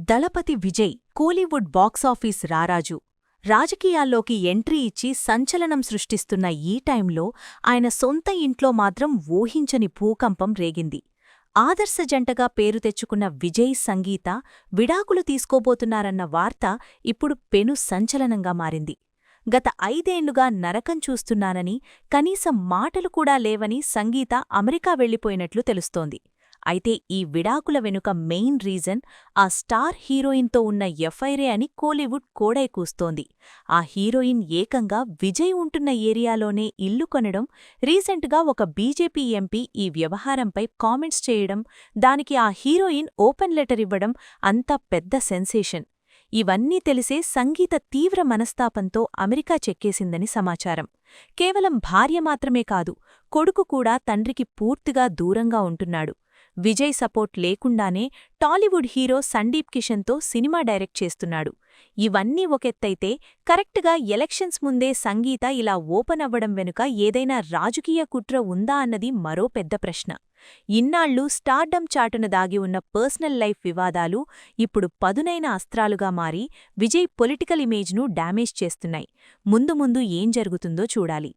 దళపతి Vijay Kollywood box office రారాజు. రాజకీయాల్లోకి entry ఇచ్చి సంచలనం సృష్టిస్తున్న ఈ టైంలో ఆయన సొంత ఇంట్లో మాత్రం ఊహించని భూకంపం రేగింది. ఆదర్శ జంటగా పేరు తెచ్చుకున్న విజయ్ సంగీత విడాకులు తీసుకోబోతున్నారన్న వార్త ఇప్పుడు పెను సంచలనంగా మారింది. గత 5 ఏళ్లుగా నరకం చూస్తున్నానని, కనీసం మాటలు కూడా లేవని సంగీత అమెరికా వెళ్లిపోయినట్లు తెలుస్తోంది. అయితే ఈ విడాకుల వెనుక మెయిన్ రీజన్ ఆ స్టార్ హీరోయిన్తో ఉన్న ఎఫ్ఐరే అని కోలీవుడ్ కోడై కూస్తోంది. ఆ హీరోయిన్ ఏకంగా విజయ్ ఉంటున్న ఏరియాలోనే ఇల్లు కొనడం, రీసెంట్గా ఒక బీజేపీ ఎంపీ ఈ వ్యవహారంపై కామెంట్స్ చేయడం, దానికి ఆ హీరోయిన్ ఓపెన్ లెటర్ ఇవ్వడం అంతా పెద్ద సెన్సేషన్. ఇవన్నీ తెలిసే సంగీత తీవ్ర మనస్తాపంతో అమెరికా చెక్కేసిందని సమాచారం. కేవలం భార్య మాత్రమే కాదు, కొడుకు కూడా తండ్రికి పూర్తిగా దూరంగా ఉంటున్నాడు. విజయ్ సపోర్ట్ లేకుండానే టాలీవుడ్ హీరో సందీప్ కిషన్తో సినిమా డైరెక్ట్ చేస్తున్నాడు. ఇవన్నీ ఒకెత్తైతే, కరెక్ట్గా ఎలక్షన్స్ ముందే సంగీత ఇలా ఓపెన్ అవ్వడం వెనుక ఏదైనా రాజకీయ కుట్ర ఉందా అన్నది మరో పెద్ద ప్రశ్న. ఇన్నాళ్లు స్టార్డమ్ చాటున దాగి ఉన్న పర్సనల్ లైఫ్ వివాదాలు ఇప్పుడు పదునైన అస్త్రాలుగా మారి విజయ్ పొలిటికల్ ఇమేజ్ను డ్యామేజ్ చేస్తున్నాయి. ముందు ముందు ఏం జరుగుతుందో చూడాలి.